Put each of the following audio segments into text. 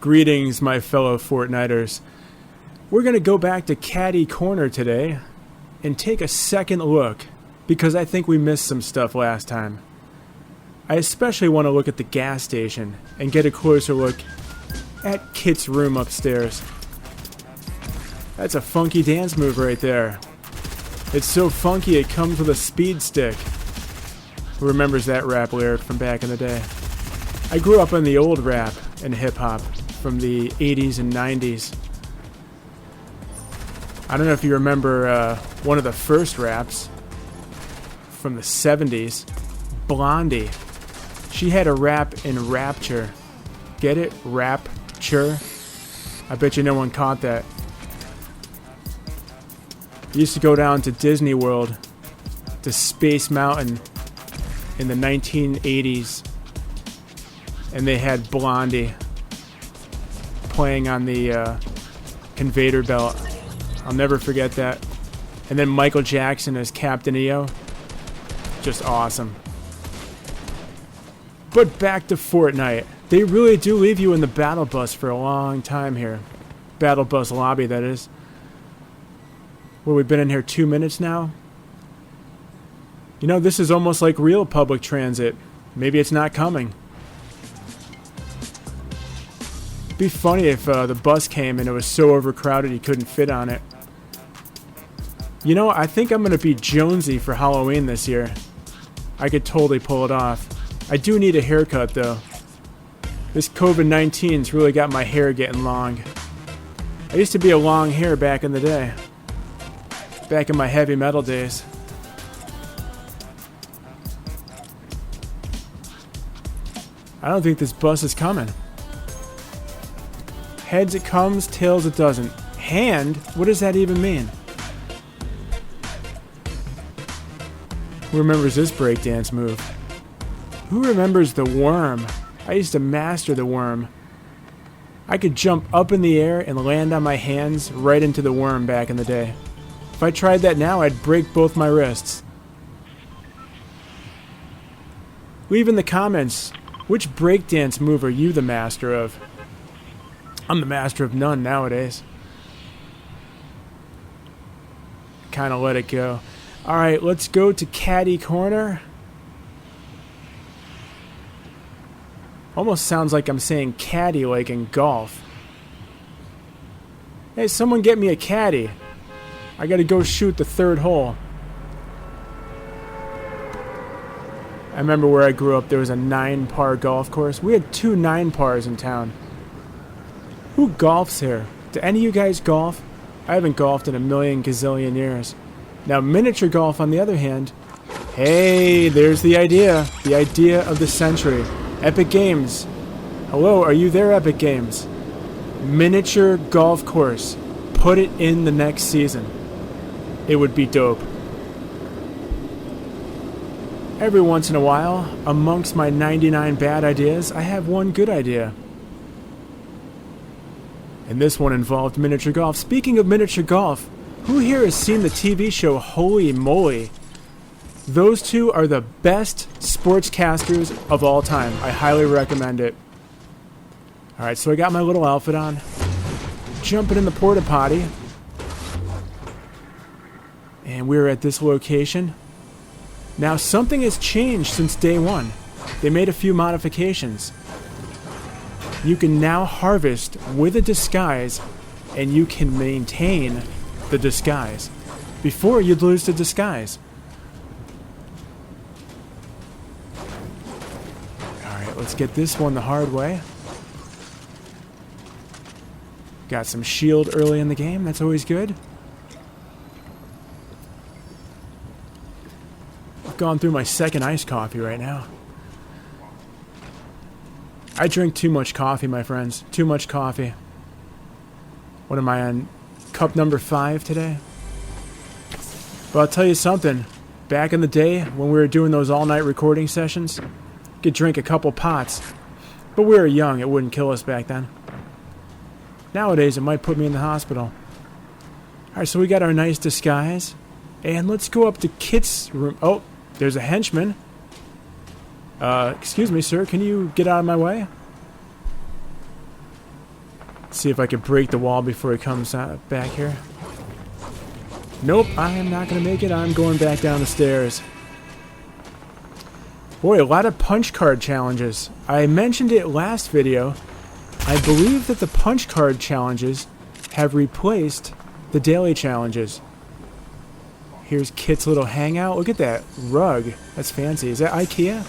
Greetings, my fellow Fortniters. We're going to go back to Caddy Corner today and take a second look because I think we missed some stuff last time. I especially want to look at the gas station and get a closer look at Kit's room upstairs. That's a funky dance move right there. It's so funky it comes with a speed stick. Who remembers that rap lyric from back in the day? I grew up on the old rap and hip-hop from the 80s and 90s. I don't know if you remember one of the first raps from the 70s, Blondie. She had a rap in Rapture. Get it? Rapture? I bet you no one caught that. I used to go down to Disney World, to Space Mountain in the 1980s, and they had Blondie playing on the conveyor belt. I'll never forget that. And then Michael Jackson as Captain EO. Just awesome. But back to Fortnite. They really do leave you in the battle bus for a long time here. Battle bus lobby, that is. Well, we've been in here 2 minutes now. You know, this is almost like real public transit. Maybe it's not coming. It'd be funny if the bus came and it was so overcrowded you couldn't fit on it. You know, I think I'm going to be Jonesy for Halloween this year. I could totally pull it off. I do need a haircut, though. This COVID-19's really got my hair getting long. I used to be a long hair back in the day. Back in my heavy metal days. I don't think this bus is coming. Heads it comes, tails it doesn't. Hand? What does that even mean? Who remembers this breakdance move? Who remembers the worm? I used to master the worm. I could jump up in the air and land on my hands right into the worm back in the day. If I tried that now, I'd break both my wrists. Leave in the comments, which breakdance move are you the master of? I'm the master of none nowadays. Kind of let it go. Alright, let's go to Caddy Corner. Almost sounds like I'm saying caddy like in golf. Hey, someone get me a caddy. I gotta go shoot the third hole. I remember where I grew up, there was a 9-par golf course. We had 2 9-pars in town. Who golfs here? Do any of you guys golf? I haven't golfed in a million gazillion years. Now, miniature golf, on the other hand, hey, there's the idea of the century. Epic Games. Hello, are you there, Epic Games? Miniature golf course. Put it in the next season. It would be dope. Every once in a while, amongst my 99 bad ideas, I have one good idea. And this one involved miniature golf. Speaking of miniature golf, who here has seen the TV show Holy Moly? Those two are the best sportscasters of all time. I highly recommend it. Alright, so I got my little outfit on. Jumping in the porta potty. And we're at this location. Now, something has changed since day one. They made a few modifications. You can now harvest with a disguise, and you can maintain the disguise. Before, you'd lose the disguise. Alright, let's get this one the hard way. Got some shield early in the game, that's always good. I've gone through my second iced coffee right now. I drink too much coffee, my friends. Too much coffee. What am I on? Cup number 5 today? But I'll tell you something. Back in the day, when we were doing those all-night recording sessions, you could drink a couple pots. But we were young, it wouldn't kill us back then. Nowadays, it might put me in the hospital. Alright, so we got our nice disguise. And let's go up to Kit's room. Oh, there's a henchman. Excuse me, sir, can you get out of my way? See if I can break the wall before he comes back here. Nope, I am not going to make it. I'm going back down the stairs. Boy, a lot of punch card challenges. I mentioned it last video. I believe that the punch card challenges have replaced the daily challenges. Here's Kit's little hangout. Look at that rug. That's fancy. Is that IKEA?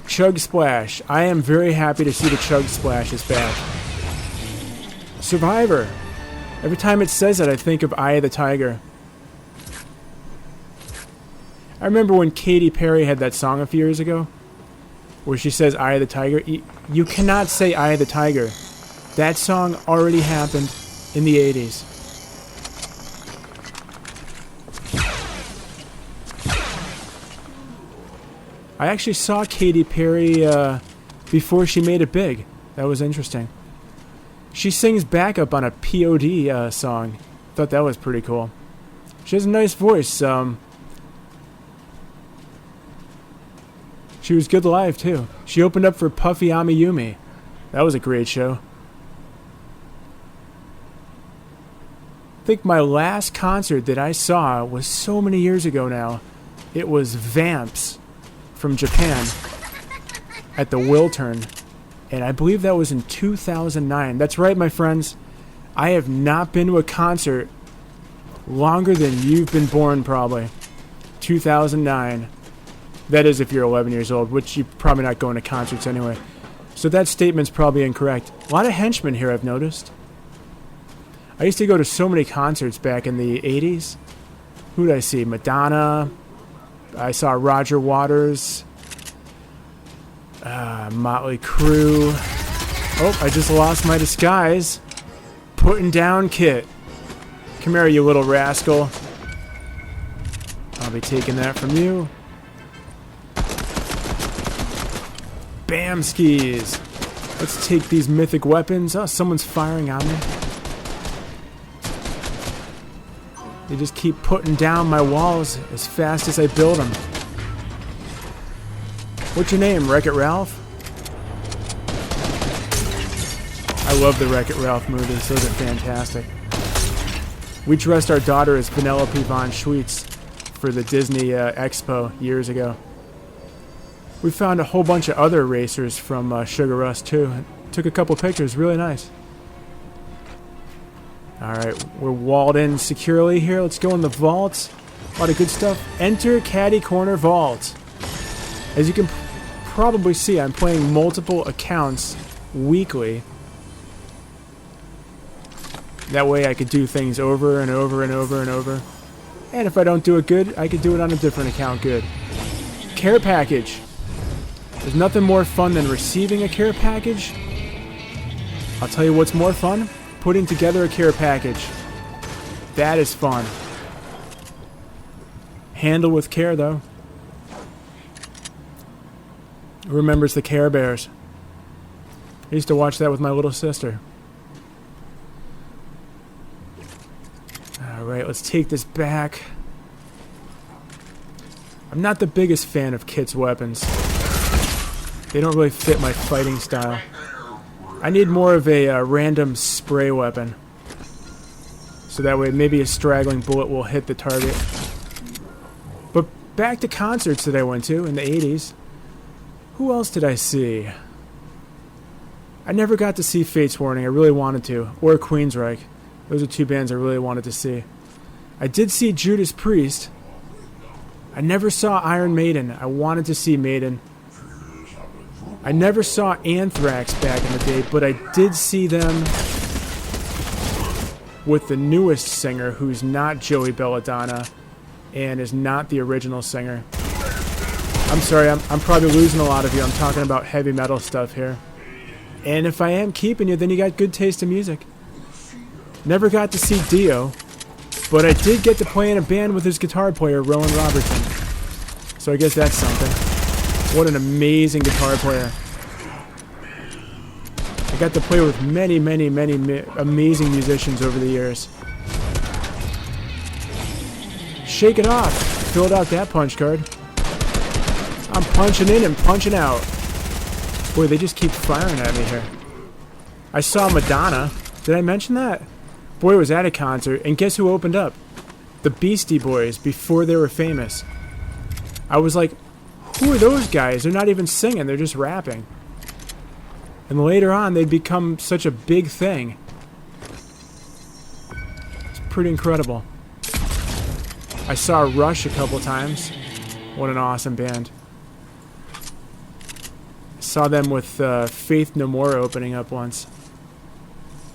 Chug Splash. I am very happy to see the Chug Splash is back. Survivor. Every time it says that, I think of Eye of the Tiger. I remember when Katy Perry had that song a few years ago, where she says Eye of the Tiger. You cannot say Eye of the Tiger. That song already happened in the 80s. I actually saw Katy Perry before she made it big. That was interesting. She sings backup on a POD song. Thought that was pretty cool. She has a nice voice. She was good live, too. She opened up for Puffy Amiyumi. That was a great show. I think my last concert that I saw was so many years ago now. It was Vamps from Japan at the Wiltern. And I believe that was in 2009. That's right, my friends. I have not been to a concert longer than you've been born, probably. 2009. That is if you're 11 years old, which you're probably not going to concerts anyway. So that statement's probably incorrect. A lot of henchmen here, I've noticed. I used to go to so many concerts back in the 80s. Who did I see? Madonna. I saw Roger Waters. Motley Crue. Oh, I just lost my disguise. Putting down Kit. Come here, you little rascal. I'll be taking that from you. Bam skis. Let's take these mythic weapons. Oh, someone's firing on me. They just keep putting down my walls as fast as I build them. What's your name, Wreck-It Ralph? I love the Wreck-It Ralph movies. Those are fantastic. We dressed our daughter as Penelope von Schweetz for the Disney Expo years ago. We found a whole bunch of other racers from Sugar Rush too. Took a couple pictures. Really nice. Alright, we're walled in securely here. Let's go in the vault. A lot of good stuff. Enter Caddy Corner Vault. As you can probably see, I'm playing multiple accounts weekly. That way I could do things over and over and over and over. And if I don't do it good, I could do it on a different account good. Care package. There's nothing more fun than receiving a care package. I'll tell you what's more fun. Putting together a care package. That is fun. Handle with care, though. Remembers the Care Bears. I used to watch that with my little sister. Alright, let's take this back. I'm not the biggest fan of Kit's weapons. They don't really fit my fighting style. I need more of a random spray weapon. So that way maybe a straggling bullet will hit the target. But back to concerts that I went to in the 80s. Who else did I see? I never got to see Fates Warning. I really wanted to. Or Queensryche. Those are two bands I really wanted to see. I did see Judas Priest. I never saw Iron Maiden. I wanted to see Maiden. I never saw Anthrax back in the day, but I did see them with the newest singer, who's not Joey Belladonna and is not the original singer. I'm sorry, I'm probably losing a lot of you. I'm talking about heavy metal stuff here. And if I am keeping you, then you got good taste in music. Never got to see Dio, but I did get to play in a band with his guitar player, Rowan Robertson. So I guess that's something. What an amazing guitar player. I got to play with many, many, many amazing musicians over the years. Shake it off. Filled out that punch card. I'm punching in and punching out. Boy, they just keep firing at me here. I saw Madonna. Did I mention that? Boy, was at a concert, and guess who opened up? The Beastie Boys, before they were famous. I was like, who are those guys? They're not even singing, they're just rapping. And later on, they'd become such a big thing. It's pretty incredible. I saw Rush a couple times. What an awesome band. I saw them with Faith No More opening up once.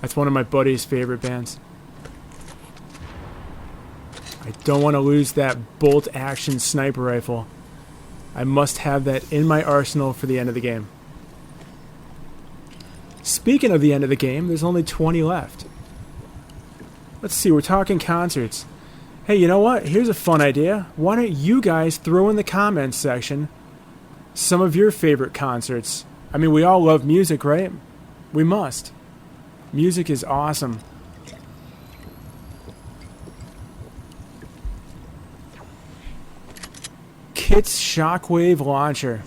That's one of my buddy's favorite bands. I don't want to lose that bolt-action sniper rifle. I must have that in my arsenal for the end of the game. Speaking of the end of the game, there's only 20 left. Let's see, we're talking concerts. Hey, you know what? Here's a fun idea. Why don't you guys throw in the comments section some of your favorite concerts? I mean, we all love music, right? We must. Music is awesome. Kit's Shockwave Launcher.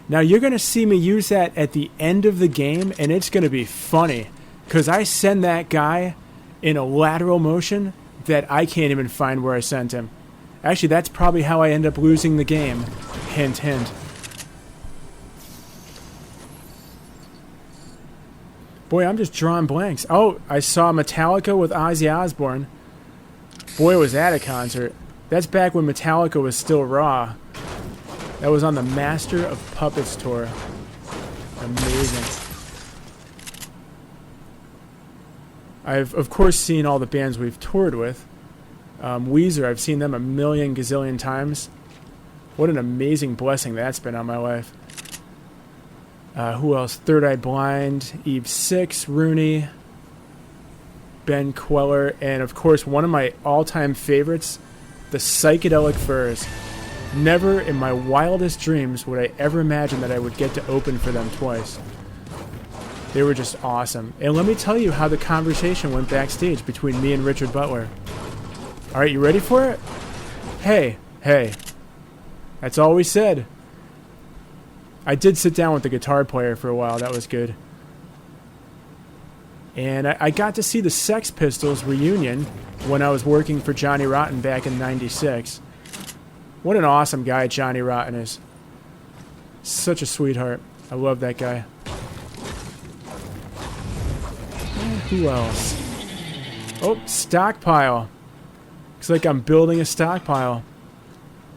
Now you're going to see me use that at the end of the game, and it's going to be funny, because I send that guy in a lateral motion that I can't even find where I sent him. Actually, that's probably how I end up losing the game. Hint, hint. Boy, I'm just drawing blanks. Oh, I saw Metallica with Ozzy Osbourne. Boy, was that a concert. That's back when Metallica was still raw. That was on the Master of Puppets tour. Amazing. I've, of course, seen all the bands we've toured with. Weezer, I've seen them a million gazillion times. What an amazing blessing that's been on my life. Who else? Third Eye Blind, Eve Six, Rooney, Ben Queller, and of course one of my all-time favorites, the Psychedelic Furs. Never in my wildest dreams would I ever imagine that I would get to open for them twice. They were just awesome. And let me tell you how the conversation went backstage between me and Richard Butler. Alright, you ready for it? Hey, hey. That's all we said. I did sit down with the guitar player for a while. That was good. And I got to see the Sex Pistols reunion when I was working for Johnny Rotten back in '96. What an awesome guy Johnny Rotten is. Such a sweetheart. I love that guy. And who else? Oh, stockpile. Looks like I'm building a stockpile.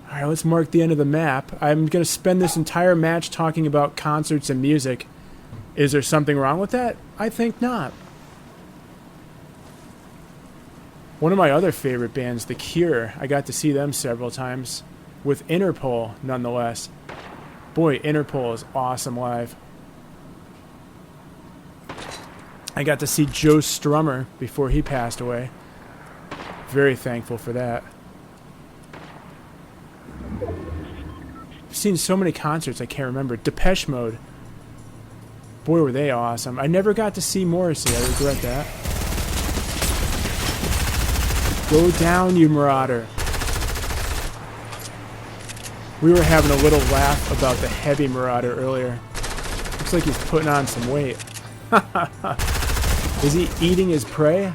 Alright, let's mark the end of the map. I'm going to spend this entire match talking about concerts and music. Is there something wrong with that? I think not. One of my other favorite bands, The Cure, I got to see them several times. With Interpol, nonetheless. Boy, Interpol is awesome live. I got to see Joe Strummer before he passed away. Very thankful for that. I've seen so many concerts I can't remember. Depeche Mode. Boy, were they awesome. I never got to see Morrissey. I regret that. Go down, you Marauder. We were having a little laugh about the heavy Marauder earlier. Looks like he's putting on some weight. Is he eating his prey?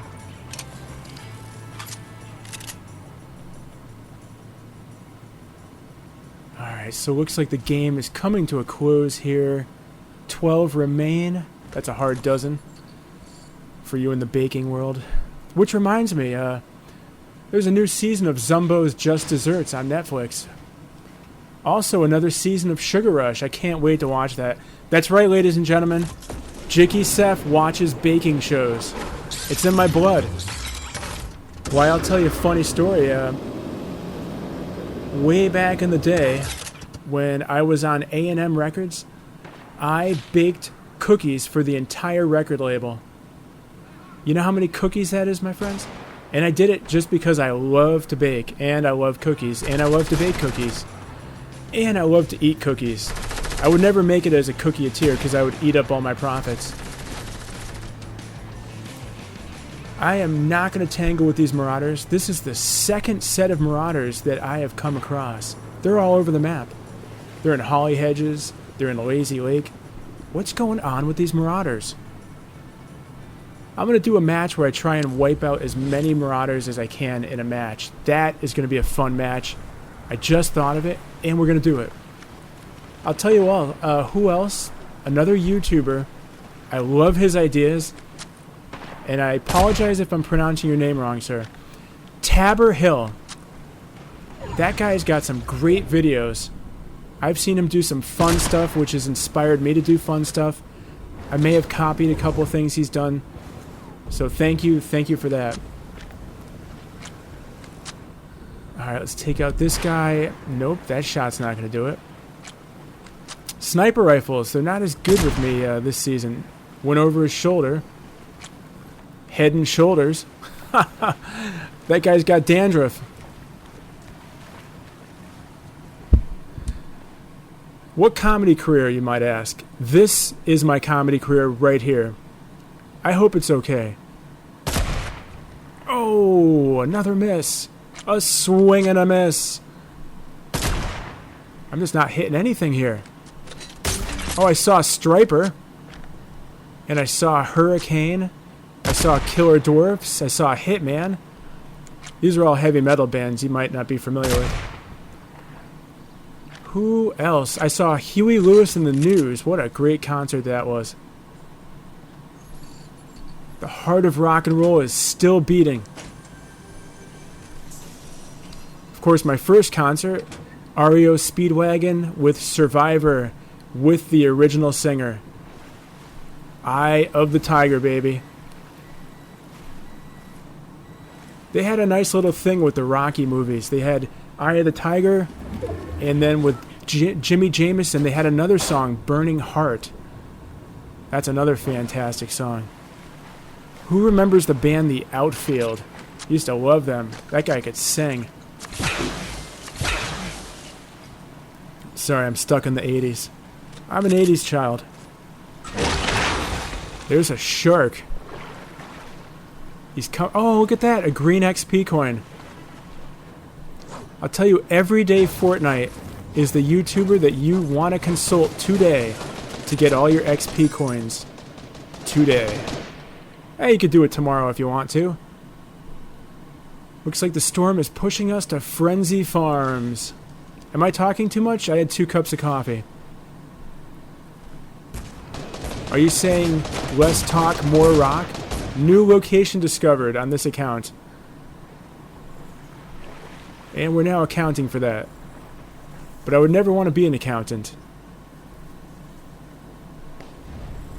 Alright, so looks like the game is coming to a close here. 12 remain. That's a hard dozen for you in the baking world. Which reminds me, there's a new season of Zumbo's Just Desserts on Netflix. Also, another season of Sugar Rush. I can't wait to watch that. That's right, ladies and gentlemen. Jicky Seth watches baking shows. It's in my blood. Why, I'll tell you a funny story. Way back in the day, when I was on A&M Records, I baked cookies for the entire record label. You know how many cookies that is, my friends? And I did it just because I love to bake, and I love cookies, and I love to bake cookies, and I love to eat cookies. I would never make it as a cookie-a-tier because I would eat up all my profits. I am not going to tangle with these Marauders. This is the second set of Marauders that I have come across. They're all over the map. They're in Holly Hedges. They're in Lazy Lake. What's going on with these Marauders? I'm going to do a match where I try and wipe out as many Marauders as I can in a match. That is going to be a fun match. I just thought of it, and we're going to do it. I'll tell you all, who else? Another YouTuber. I love his ideas, and I apologize if I'm pronouncing your name wrong, sir. Tabber Hill. That guy's got some great videos. I've seen him do some fun stuff, which has inspired me to do fun stuff. I may have copied a couple of things he's done. So thank you for that. Alright, let's take out this guy. Nope, that shot's not going to do it. Sniper rifles, they're not as good with me this season. Went over his shoulder. Head and shoulders. That guy's got dandruff. What comedy career, you might ask? This is my comedy career right here. I hope it's okay. Oh, another miss. A swing and a miss. I'm just not hitting anything here. Oh, I saw a Striper. And I saw a Hurricane. I saw Killer Dwarfs. I saw a Hitman. These are all heavy metal bands you might not be familiar with. Who else? I saw Huey Lewis in the News. What a great concert that was. The heart of rock and roll is still beating. Of course, my first concert, REO Speedwagon with Survivor, with the original singer. Eye of the Tiger, baby. They had a nice little thing with the Rocky movies. They had Eye of the Tiger, and then with Jimmy Jamison, they had another song, Burning Heart. That's another fantastic song. Who remembers the band The Outfield? Used to love them. That guy could sing. Sorry, I'm stuck in the 80s. I'm an 80s child. There's a shark. Oh, look at that. A green XP coin. I'll tell you, everyday Fortnite is the YouTuber that you want to consult today to get all your XP coins. Today. Hey, you could do it tomorrow if you want to. Looks like the storm is pushing us to Frenzy Farms. Am I talking too much? I had 2 cups of coffee. Are you saying less talk, more rock? New location discovered on this account. And we're now accounting for that. But I would never want to be an accountant.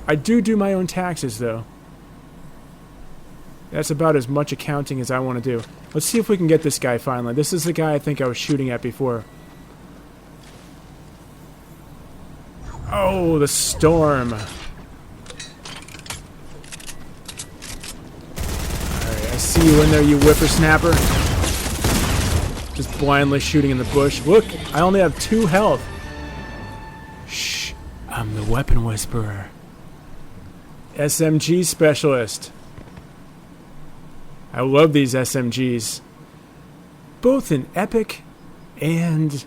I do my own taxes, though. That's about as much accounting as I want to do. Let's see if we can get this guy finally. This is the guy I think I was shooting at before. Oh, the storm. Alright, I see you in there, you whippersnapper. Just blindly shooting in the bush. Look, I only have 2 health. Shh, I'm the weapon whisperer. SMG specialist. I love these SMGs. Both in epic and...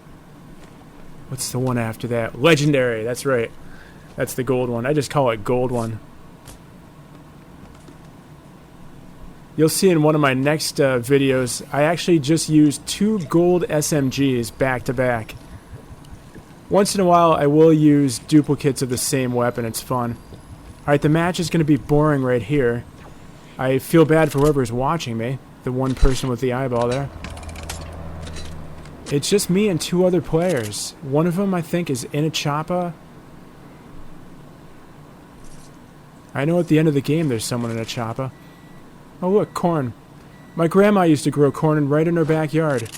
what's the one after that? Legendary, that's right. That's the gold one. I just call it gold one. You'll see in one of my next videos, I actually just used 2 gold SMGs back to back. Once in a while, I will use duplicates of the same weapon. It's fun. Alright, the match is going to be boring right here. I feel bad for whoever's watching me. The one person with the eyeball there. It's just me and 2 other players. One of them, I think, is in a choppa. I know at the end of the game there's someone in a choppa. Oh look, corn. My grandma used to grow corn right in her backyard.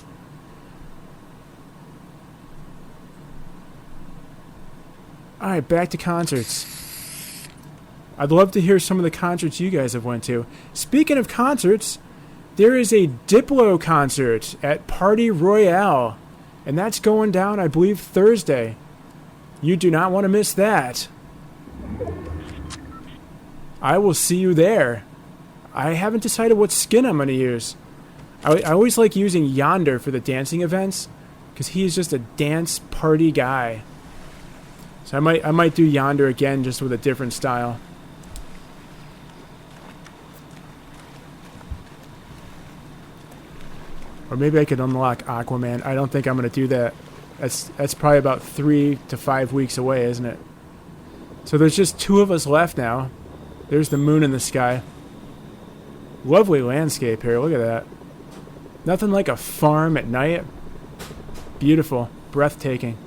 Alright, back to concerts. I'd love to hear some of the concerts you guys have went to. Speaking of concerts, there is a Diplo concert at Party Royale. And that's going down, I believe, Thursday. You do not want to miss that. I will see you there. I haven't decided what skin I'm going to use. I always like using Yonder for the dancing events, because he is just a dance party guy. So I might do Yonder again, just with a different style. Or maybe I could unlock Aquaman. I don't think I'm going to do that. That's probably about 3 to 5 weeks away, isn't it? So there's just 2 of us left now. There's the moon in the sky. Lovely landscape here. Look at that. Nothing like a farm at night. Beautiful. Breathtaking.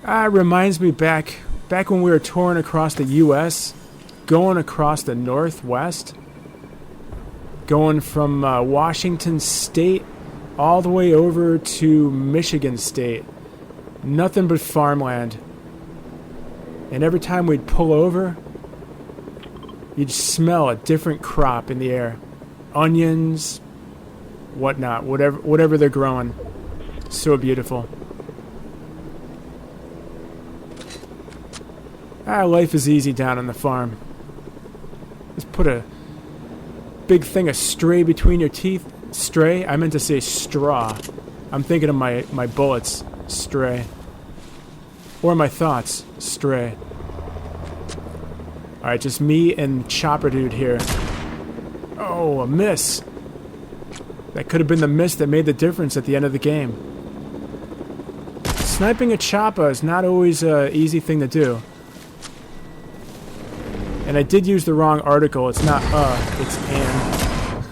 Reminds me back when we were touring across the U.S., going across the Northwest, going from Washington State all the way over to Michigan State. Nothing but farmland. And every time we'd pull over, you'd smell a different crop in the air. Onions, whatnot, whatever they're growing. So beautiful. Life is easy down on the farm. Just put a big thing of stray between your teeth. Stray? I meant to say straw. I'm thinking of my bullets. Stray. Or my thoughts. Stray. Alright, just me and Chopper Dude here. Oh, a miss. That could have been the miss that made the difference at the end of the game. Sniping a Chopper is not always an easy thing to do. And I did use the wrong article. It's not it's an.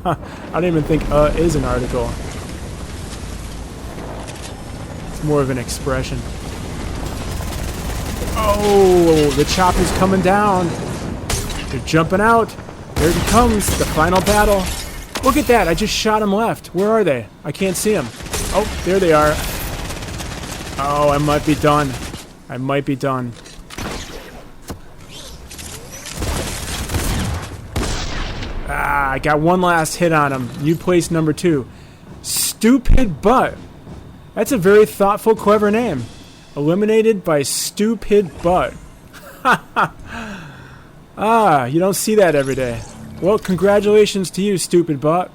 I don't even think is an article. It's more of an expression. Oh, the chopper's coming down. They're jumping out. There he comes, the final battle. Look at that, I just shot him left. Where are they? I can't see them. Oh, there they are. Oh, I might be done. I might be done. I got one last hit on him. You placed number 2. Stupid Butt. That's a very thoughtful, clever name. Eliminated by Stupid Butt. You don't see that every day. Well, congratulations to you, Stupid Butt.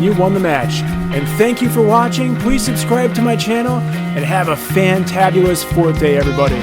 You won the match. And thank you for watching. Please subscribe to my channel and have a fantabulous 4th day, everybody.